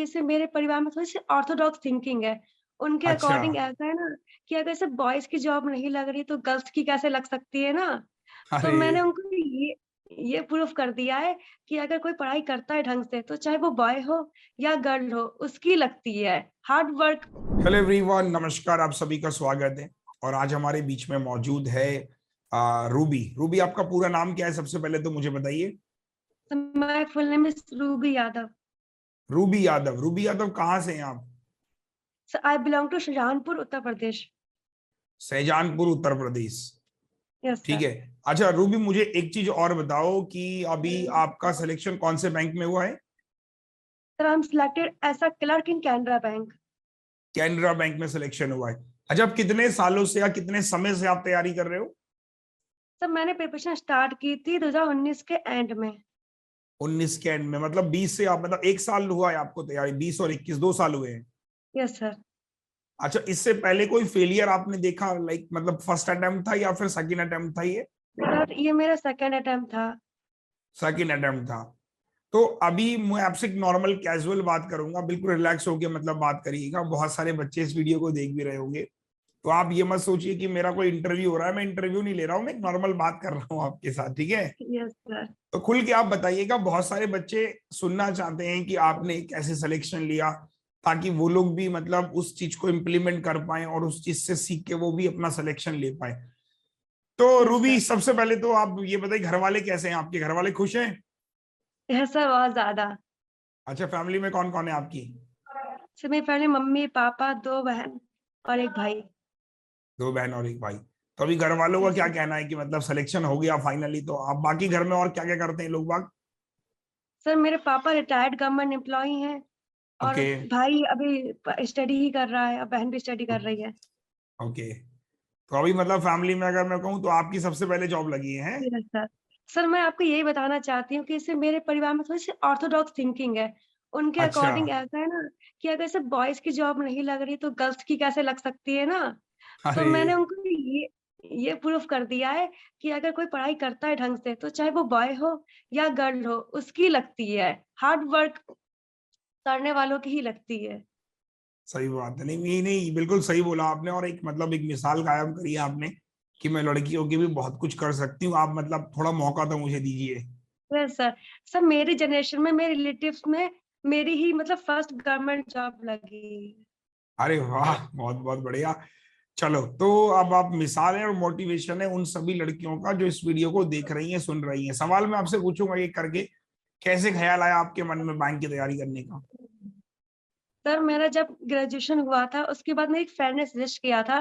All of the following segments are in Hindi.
कि इससे मेरे परिवार में थोड़ी-सी ऑर्थोडॉक्स थिंकिंग है। उनके अच्छा। अकॉर्डिंग ऐसा है ना कि अगर जैसे बॉयज़ की जॉब नहीं लग रही तो गर्ल्स की कैसे लग सकती है ना? तो अरे! मैंने उनको ये प्रूफ कर दिया है कि अगर कोई पढ़ाई करता है ढंग से तो चाहे वो बॉय हो या गर्ल हो, उसकी लगती है। Hard work. हेलो एवरीवन, नमस्कार, आप सभी का स्वागत है। और आज हमारे बीच में मौजूद है रूबी। रूबी, आपका पूरा नाम क्या है? सबसे पहले तो मुझे बताइए। My full name is Ruby Yadav. Ruby Yadav. Ruby Yadav कहाँ से हैं आप? I belong to Shahjahanpur, Uttar Pradesh. Shahjahanpur, Uttar Pradesh. Yes ठीक सर। है। अच्छा रूबी, मुझे एक चीज और बताओ कि अभी आपका सिलेक्शन कौन से बैंक में हुआ है? Sir I am selected as a clerk in Canara bank. Canara bank में सिलेक्शन हुआ है। अच्छा, आप कितने सालों से या कितने समय से आप तैयारी कर रहे हो? सर मैंने प्रिपरेशन स्टार्ट की थी 2019 के एंड में। 19 के एंड में, मतलब 20 से आप, मतलब 1 साल हुआ है आपको तैयारी? 20 और 21, 2 साल हुए हैं। Yes sir. अच्छा, इससे पहले कोई फेलियर आपने देखा, लाइक मतलब फर्स्ट अटेम्प्ट था या फिर सेकंड अटेम्प्ट था ये? सर ये मेरा सेकंड अटेम्प्ट था। सेकंड अटेम्प्ट था। तो अभी मैं आपसे एक नॉर्मल कैजुअल बात करूंगा, बिल्कुल रिलैक्स होकर मतलब बात करिएगा। बहुत सारे बच्चे इस वीडियो को देख भी रहे होंगे, तो आप ये मत सोचिए कि मेरा कोई इंटरव्यू हो रहा है। मैं इंटरव्यू नहीं ले रहा हूँ, मैं एक नॉर्मल बात कर रहा हूँ आपके साथ, ठीक है? Yes sir. तो खुल के आप बताइएगा। बहुत सारे बच्चे सुनना चाहते हैं कि आपने कैसे सिलेक्शन लिया, ताकि वो लोग भी मतलब उस चीज को इम्प्लीमेंट कर पाए और उस चीज से सीख के वो भी अपना सिलेक्शन ले पाए। तो यस रूबी, सर। सबसे पहले तो आप ये बताइए, घर वाले कैसे हैं? आपके घर वाले खुश हैं? यस सर, बहुत ज़्यादा। अच्छा, फैमिली में कौन कौन है आपकी? सर मेरी फैमिली मम्मी, पापा, 2 बहन और 1 भाई। 2 बहन और 1 भाई। तो अभी घर वालों का यस क्या सर। कहना है कि मतलब सिलेक्शन हो गया फाइनली? तो आप बाकी घर में और क्या क्या करते हैं लोग बाग? सर मेरे पापा रिटायर्ड गवर्नमेंट एम्प्लॉयी हैं और ओके। भाई अभी स्टडी ही कर रहा है और बहन भी स्टडी कर रही है। ओके। तो अभी मतलब फैमिली में अगर मैं कहूँ तो आपकी सबसे पहले जॉब लगी है? Yes sir. सर मैं आपको यही बताना चाहती हूँ कि इससे मेरे परिवार में थोड़ी-सी ऑर्थोडॉक्स थिंकिंग है। उनके अच्छा। अकॉर्डिंग ऐसा है ना कि अगर जैसे बॉयज़ की जॉब नहीं लग रही तो गर्ल्स की कैसे लग सकती है ना? तो अरे! मैंने उनको ये प्रूफ कर दिया है कि अगर कोई पढ़ाई करता है ढंग से तो चाहे वो बॉय हो या गर्ल हो, उसकी लगती है। हार्ड वर्क करने वालों की ही लगती है। सही बात है। नहीं नहीं नहीं, बिल्कुल सही बोला आपने। और एक मतलब एक मिसाल कायम करी है आपने कि मैं लड़कियों की भी बहुत कुछ कर सकती हूँ। आप मतलब थोड़ा मौका तो मुझे दीजिए। Yes sir. सर मेरी जनरेशन में मेरे रिलेटिव्स में मेरी ही मतलब फर्स्ट गवर्नमेंट जॉब लगी। अरे वाह, बहुत बहुत बढ़िया। चलो, तो अब आप मिसाल है और मोटिवेशन है उन सभी लड़कियों का जो इस वीडियो को देख रही हैं, सुन रही हैं। सवाल मैं आपसे पूछूंगा ये करके, कैसे ख्याल आया आपके मन में बैंक की तैयारी करने का? सर मेरा जब ग्रेजुएशन हुआ था उसके बाद मेरी एक फ्रेंड ने सजेस्ट किया था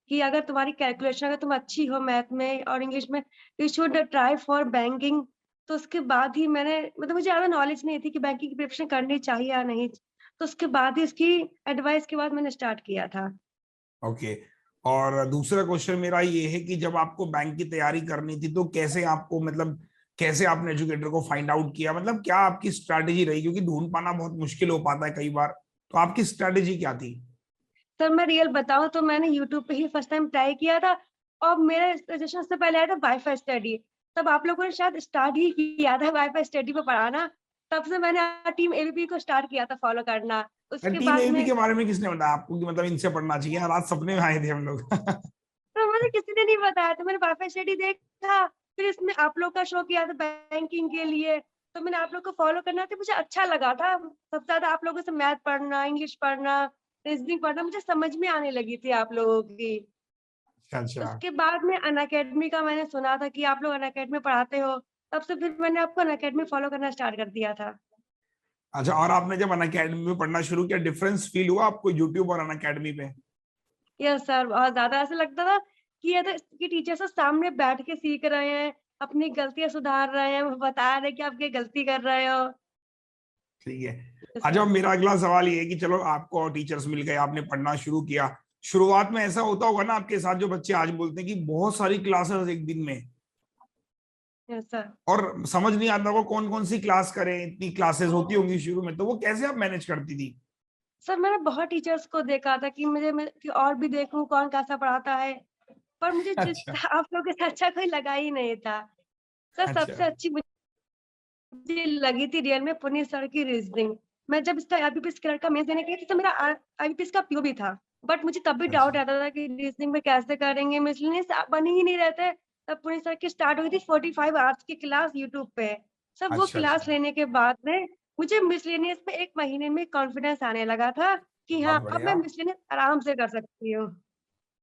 कि अगर तुम्हारी कैलकुलेशन अगर तुम अच्छी हो मैथ में और इंग्लिश में, you should try for banking. तो उसके बाद ही मैंने मतलब मुझे ज़्यादा नॉलेज नहीं थी कि बैंकिंग की प्रिपरेशन करनी चाहिए या नहीं। तो उसके बाद ही उसकी एडवाइस के बाद मैंने स्टार्ट किया था। ओके। और दूसरा क्वेश्चन मेरा ये है कि जब आपको बैंक की तैयारी करनी थी तो कैसे आपको मतलब कैसे आपने एजुकेटर को फाइंड आउट किया? मतलब क्या आपकी स्ट्रैटेजी रही? क्योंकि ढूंढ पाना बहुत मुश्किल हो पाता है कई बार। तो आपकी स्ट्रैटेजी क्या थी? सर मैं रियल बताऊँ तो मैंने यूट्यूब पे ही फर्स्ट टाइम ट्राई किया था और मेरे सजेशन से पहले आया था वाई-फाई स्टडी। तब आप लोगों ने शायद स्टार्ट ही किया था वाई-फाई स्टडी पे पढ़ाना। तब से मैंने टीम एबीपी को स्टार्ट किया था फॉलो करना। उसके टीम बाद एबी में के बारे में किसने बताया आपको कि मतलब इनसे पढ़ना चाहिए? रात सपने में आए थे हम लोग। तो मुझे किसी ने नहीं बताया था। मैंने वाई-फाई स्टडी देखा, फिर इसमें आप लोग का शो किया था बैंकिंग के लिए, तो मैंने आप लोग को फॉलो करना था, मुझे अच्छा लगा था। सबसे ज़्यादा आप लोगों से मैथ पढ़ना, इंग्लिश पढ़ना, रीज़निंग पढ़ना मुझे समझ में आने लगी थी आप लोगों की। अच्छा अच्छा। उसके बाद में अनअकैडमी का मैंने सुना था कि आप लोग अनअकैडमी पढ़ाते हो, तब से फिर मैंने आपको अनअकैडमी फॉलो करना स्टार्ट कर दिया था। अच्छा, और आपने जब अनअकैडमी में पढ़ना शुरू किया, डिफरेंस फील हुआ आपको यूट्यूब और अनअकैडमी पे? यस सर, बहुत ज़्यादा ऐसा लगता था कि ये तो कि टीचर साहब सामने बैठ के सीख रहे हैं, अपनी गलतियाँ सुधार रहे हैं, वो बता रहे हैं कि आप ये गलती कर रहे हो। ठीक है। यस अच्छा, सर। मेरा अगला सवाल ये है कि चलो आपको टीचर्स मिल गए, आपने पढ़ना शुरू किया। शुरुआत में ऐसा होता होगा ना आपके साथ, जो बच्चे आज बोलते हैं कि बहुत सारी क्लासेस एक दिन में, यस सर। और समझ नहीं आता होगा कौन कौन सी क्लास करें। इतनी क्लासेस होती होंगी शुरू में, तो वो कैसे आप मैनेज करती थी? सर मैंने बहुत टीचर्स को देखा था कि मुझे मैं कि और भी देखूँ कौन कैसा पढ़ाता है, पर मुझे अच्छा आप लोगों से अच्छा कोई लगा ही नहीं था। सर अच्छा। सबसे अच्छी मुझे लगी थी रियल में पुनीत सर की रीज़निंग। मैं जब इसका आईबीपीएस क्लर्क का मेंस देने गई थी तो मेरा आईबीपीएस का पीओ भी था, बट मुझे तब भी डाउट अच्छा रहता था कि रीजनिंग में कैसे करेंगे, मिसलेनियस बन ही नहीं रहते। तब पुणे सर की स्टार्ट हुई थी 45 आवर्स की क्लास यूट्यूब पे। सब वो अच्छा क्लास अच्छा, लेने के बाद में मुझे मिसलेनियस में 1 महीने में कॉन्फिडेंस आने लगा था कि बहुत हाँ, अब मैं बढ़िया। मिसलेनियस आराम से कर सकती हूँ।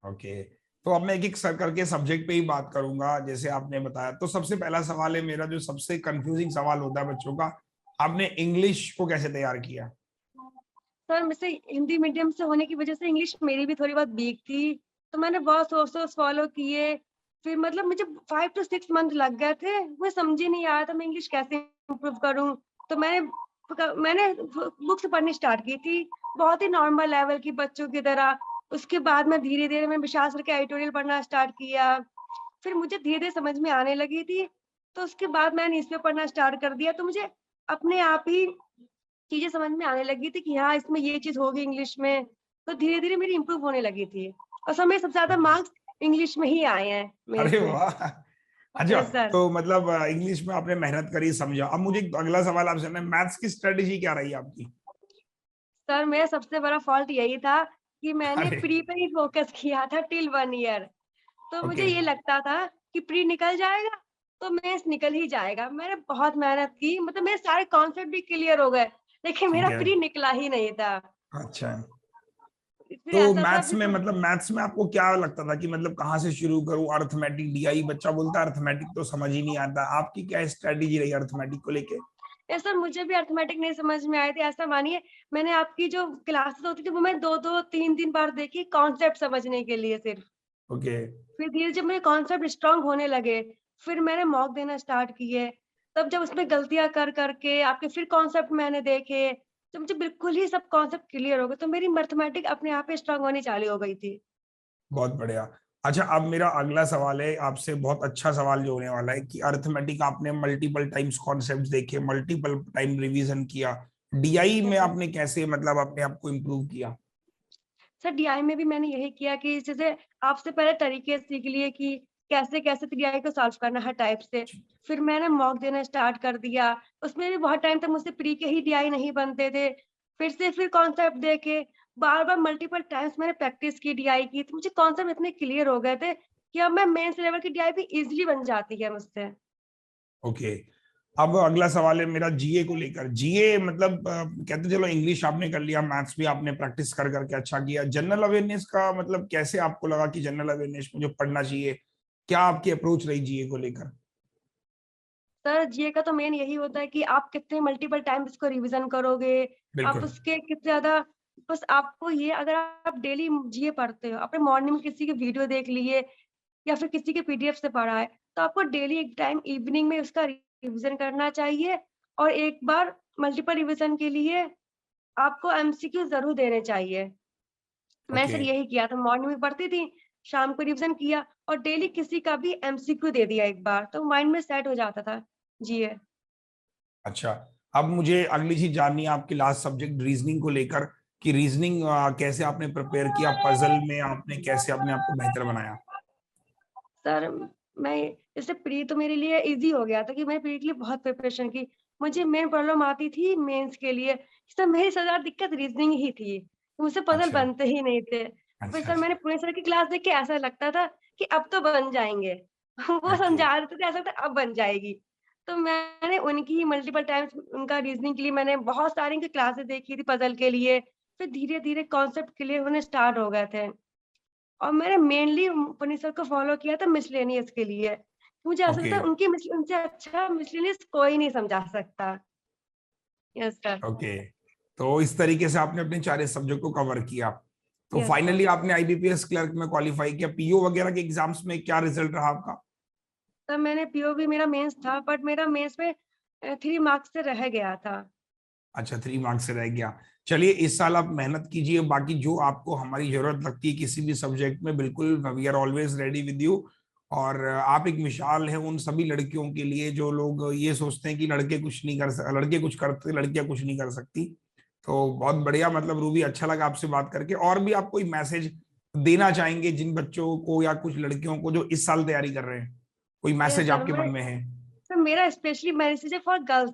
ओके, तो अब मैं एक एक सर करके सब्जेक्ट पे ही बात करूंगा जैसे आपने बताया। तो सबसे पहला सवाल है मेरा, जो सबसे कंफ्यूजिंग सवाल होता है बच्चों का, आपने इंग्लिश को कैसे तैयार किया? सर मुझसे हिंदी मीडियम से होने की वजह से इंग्लिश मेरी भी थोड़ी बहुत वीक थी, तो मैंने बहुत सोर्सेस फॉलो किए। फिर मतलब मुझे 5 टू 6 मंथ लग गए थे, मुझे समझ ही नहीं आया था मैं इंग्लिश कैसे इम्प्रूव करूँ। तो मैंने बुक्स पढ़नी स्टार्ट की थी, बहुत ही नॉर्मल लेवल की बच्चों की तरह। उसके बाद मैं धीरे-धीरे मैं विशाल सर के एडिटोरियल पढ़ना स्टार्ट किया। फिर मुझे धीरे-धीरे समझ में आने लगी थी, तो उसके बाद मैंने न्यूज़पेपर पढ़ना स्टार्ट कर दिया, तो मुझे अपने आप ही चीज़ें समझ में आने लगी थी कि हाँ, इसमें ये चीज़ होगी इंग्लिश में, तो धीरे-धीरे मेरी इम्प्रूव होने लगी थी। और सब में सबसे ज़्यादा मार्क्स इंग्लिश में ही आए हैं अरे मेंस में। वाह! अच्छा, यस सर। तो मतलब इंग्लिश में आपने मेहनत करी, समझा। अब मुझे अगला सवाल आपसे ना, मैथ्स की स्ट्रेटेजी क्या रही आपकी? सर मेरा सबसे बड़ा फॉल्ट यही था कि मैंने अरे प्री पे ही फ़ोकस किया था टिल 1 ईयर। तो मुझे ओके, ये लगता था कि प्री निकल जाएगा, तो मेंस निकल ही जाएगा। मैंने बहुत मेहनत की, मतलब मेरे सारे कॉन्सेप्ट भी क्लियर हो गए, लेकिन ठीक मेरा है। प्री निकला ही नहीं था। अच्छा, फिर तो ऐसा था मैथ्स फिर में मतलब मैथ्स में आपको क्या लगता था कि मतलब कहाँ से शुरू करूं? अर्थमेटिक, डीआई, बच्चा बोलता है अर्थमेटिक तो समझ ही नहीं आता। आपकी क्या स्ट्रेटेजी रही अर्थमेटिक को लेके? सर मुझे भी अर्थमेटिक नहीं समझ में आए थे, ऐसा मानिए मैंने आपकी जो क्लासेस होती थी वो मैं 2-2 3-3 बार देखी कॉन्सेप्ट समझने के लिए सिर्फ। ओके, फिर धीरे जब मेरे कॉन्सेप्ट स्ट्रॉन्ग होने लगे, फिर मैंने मॉक देना स्टार्ट किए। तब जब उसमें गलतियाँ कर कर के आपके फिर कॉन्सेप्ट मैंने देखे, तो मुझे बिल्कुल ही सब कॉन्सेप्ट क्लियर हो गए, तो मेरी मैथमेटिक अपने आप ही स्ट्रॉन्ग होनी चालू हो गई थी। बहुत बढ़िया। अच्छा, अब मेरा अगला सवाल है आपसे, बहुत अच्छा सवाल जो होने वाला है कि अर्थमेटिक आपने मल्टीपल टाइम्स कॉन्सेप्ट्स देखे, मल्टीपल टाइम रिवीजन किया, डीआई में यस सर। आपने कैसे मतलब अपने आप को इम्प्रूव किया? सर डीआई में भी मैंने यही किया कि जैसे आपसे पहले तरीके सीख लिए कि कैसे-कैसे डीआई को सॉल्व करना हर टाइप से। फिर मैंने मॉक देना स्टार्ट कर दिया। उसमें भी बहुत टाइम तक मुझसे प्री के ही डीआई नहीं बनते थे। फिर कॉन्सेप्ट देखे, बार-बार मल्टीपल टाइम्स मैंने प्रैक्टिस की डीआई की, तो मुझे कॉन्सेप्ट इतने क्लियर हो गए थे कि अब मैं मेंस लेवल की डीआई भी ईज़िली बन जाती है मुझसे। ओके, अब अगला सवाल है मेरा जीए को लेकर। जीए मतलब कहते चलो इंग्लिश आपने कर लिया, मैथ्स भी आपने प्रैक्टिस कर करके अच्छा किया, जनरल अवेयरनेस का मतलब कैसे आपको लगा कि जनरल अवेयरनेस मुझे पढ़ना चाहिए? क्या आपकी अप्रोच रही जीए को लेकर? सर जीए का तो मेन यही होता है कि आप कितने मल्टीपल टाइम इसको रिवीजन करोगे, आप बिल्कुल। उसके कितने ज़्यादा बस आपको ये अगर आप डेली जीए पढ़ते हो, आपने मॉर्निंग में किसी के वीडियो देख लिए या फिर किसी के पीडीएफ से पढ़ा है, तो आपको डेली एक टाइम इवनिंग में उसका रिवीजन करना चाहिए और एक बार मल्टीपल रिवीजन के लिए आपको एमसीक्यू ज़रूर देने चाहिए। मैं ओके, सर यही किया था, मॉर्निंग में पढ़ती थी, शाम को रिवीजन किया और डेली किसी का भी एमसीक्यू दे दिया एक बार, तो माइंड में सेट हो जाता था। जीए। अच्छा। अब मुझे अगली चीज जाननी है आपकी लास्ट सब्जेक्ट रीजनिंग को लेकर, कि रीजनिंग कैसे आपने प्रिपेयर किया, पजल में आपने कैसे अपने आप को बेहतर बनाया? सर मैं जैसे प्री तो मेरे लिए ईज़ी हो गया था कि मैं प्री के लिए बहुत प्रिपरेशन की। मुझे मेन प्रॉब्लम आती थी मेंस के लिए, सर मेरी सबसे ज़्यादा दिक्कत रीज़निंग ही थी। मुझसे पज़ल अच्छा बनते ही नहीं थे। फिर अच्छा सर मैंने अच्छा। पूरे सर की क्लास देख के ऐसा लगता था कि अब तो बन जाएँगे। वो ओके समझा रहे थे तो ऐसा लगता अब बन जाएगी। तो मैंने उनकी ही मल्टीपल टाइम्स उनका रीज़निंग के लिए मैंने बहुत सारी उनकी क्लासेस देखी थी पज़ल के लिए। फिर धीरे-धीरे कॉन्सेप्ट क्लियर होने स्टार्ट हो गए थे। और मैंने मेनली पन्नी सर को फ़ॉलो किया था मिसलेनियस के लिए। मुझे ऐसा ओके लगता है उनकी मिस उनसे अच्छा मिसलेनियस कोई नहीं समझा सकता। Yes sir. ओके, तो इस तरीके से आपने अपने चारे सब्जेक्ट को कवर किया। तो यस सर। फाइनली आपने आईबीपीएस क्लर्क में क्वालिफाई किया। पीओ वगैरह के एग्जाम्स में क्या रिजल्ट रहा आपका? तब मैंने पीओबी मेरा मेंस था बट मेरा मेंस में 3 मार्क्स से रह गया था। अच्छा, 3 मार्क्स से रह गया। चलिए, इस साल आप मेहनत कीजिए, बाकी जो आपको हमारी जरूरत लगती है किसी भी सब्जेक्ट में, बिल्कुल we are always ready with you. और आप एक मिसाल है उन सभी लड़कियों के लिए जो लोग ये सोचते हैं कि लड़के कुछ नहीं कर सकते, लड़के कुछ करते लड़कियां कुछ नहीं कर सकती। तो बहुत बढ़िया, मतलब रूबी, अच्छा लगा आपसे बात करके। और भी आप कोई मैसेज देना चाहेंगे जिन बच्चों को या कुछ लड़कियों को जो इस साल तैयारी कर रहे हैं? कोई यस मैसेज सर आपके मैं मन में है? सर मेरा स्पेशली मैसेज है फॉर गर्ल्स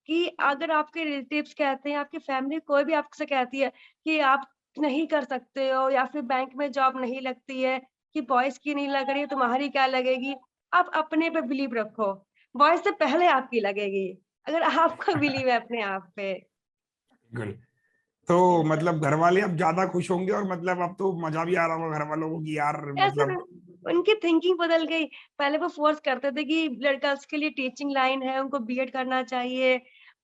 कि अगर आपके रिलेटिव्स कहते हैं, आपकी फैमिली कोई भी आपसे कहती है कि आप नहीं कर सकते हो या फिर बैंक में जॉब नहीं लगती है, कि बॉयज़ की नहीं लग रही है, तुम्हारी क्या लगेगी? आप अपने पे बिलीव रखो, बॉयज़ से पहले आपकी लगेगी, अगर आपको बिलीव है अपने आप पे। बिल्कुल। तो यस सर। मतलब घर वाले अब ज्यादा खुश होंगे और मतलब अब तो मजा भी आ रहा होगा घर वालों को कि यार ऐसे मतलब। में उनकी थिंकिंग बदल गई। पहले वो फ़ोर्स करते थे कि लड़का के लिए टीचिंग लाइन है, उनको बीएड करना चाहिए।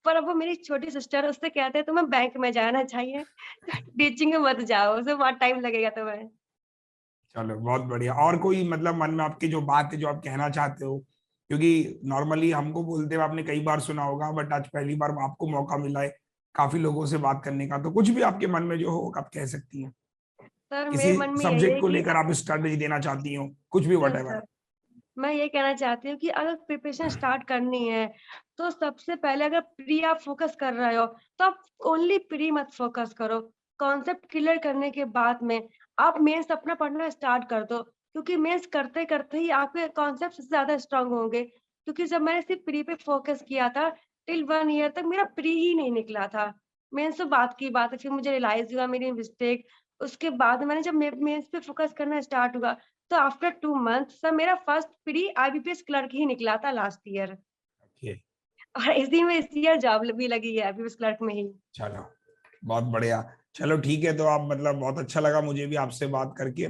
पर अब वो मेरी छोटी सिस्टर है, उससे कहते हैं तुम्हें बैंक में जाना चाहिए, टीचिंग में मत जाओ, उसमें बहुत टाइम लगेगा तुम्हें। चलो बहुत बढ़िया। और कोई मतलब मन में आपकी जो बात है जो आप कहना चाहते हो, क्योंकि नॉर्मली हमको बोलते हुए आपने कई बार सुना होगा, बट आज पहली बार आपको मौका मिला है काफी लोगों से बात करने का, तो कुछ भी आपके मन में जो हो आप कह सकती हैं। सर किसी मेरे मन में यही सब्जेक्ट है को कि लेकर आप स्ट्रेटेजी देना चाहती हो, कुछ भी सर व्हाटएवर। सर मैं ये कहना चाहती हूँ कि अगर प्रिपरेशन स्टार्ट करनी है, तो सबसे पहले अगर प्री आप फ़ोकस कर रहे हो, तो आप ओनली प्री मत फ़ोकस करो। कॉन्सेप्ट क्लियर करने के बाद में आप मेंस अपना पढ़ना स्टार्ट कर दो, क्योंकि मेंस करते-करते ही आपके कॉन्सेप्ट सबसे ज़्यादा स्ट्रॉन्ग होंगे। क्योंकि जब मैंने सिर्फ प्री पे फ़ोकस किया था, टिल 1 ईयर तक मेरा प्री ही नहीं निकला था। मेंस तो बात की बात है, फिर मुझे रियलाइज़ हुआ मेरी मिस्टेक। उसके बाद मैंने जब मेंस पे फ़ोकस करना स्टार्ट हुआ, तो आफ्टर 2 मंथ्स सर मेरा फर्स्ट प्री आईबीपीएस क्लर्क ही निकला था लास्ट ईयर ओके। और इसी में इस ईयर जॉब भी लगी है आईबीपीएस क्लर्क में ही। चलो बहुत बढ़िया। चलो ठीक है, तो आप मतलब बहुत अच्छा लगा मुझे भी आपसे बात करके।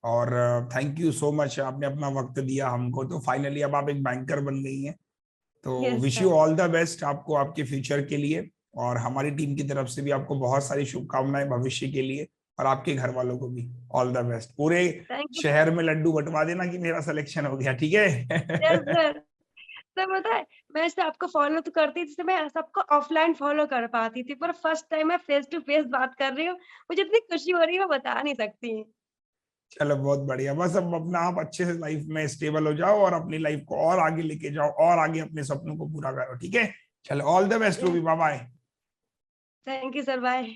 और थैंक यू सो मच, आपने अपना वक्त दिया हमको। तो फाइनली अब आप एक बैंकर बन गई हैं, तो yes wish you sir, all the best आपको आपके फ्यूचर के लिए। और हमारी टीम की तरफ से भी आपको बहुत सारी शुभकामनाएं भविष्य के लिए, और आपके घर वालों को भी ऑल द बेस्ट। पूरे थैंक यू शहर सर। में लड्डू बंटवा देना कि मेरा सिलेक्शन हो गया, ठीक यस है। सर। सर पता है मैं ऐसे आपको फॉलो तो करती थी, जैसे मैं सबको ऑफलाइन फॉलो कर पाती थी, पर फर्स्ट टाइम मैं फेस टू फेस बात कर रही हूँ, मुझे इतनी खुशी हो रही है मैं बता नहीं सकती। चलो बहुत बढ़िया। बस अब अपना आप अच्छे से लाइफ में स्टेबल हो जाओ और अपनी लाइफ को और आगे लेके जाओ और आगे अपने सपनों को पूरा करो, ठीक है। चलो all the best Ruby, yes, bye bye. Thank you sir, bye.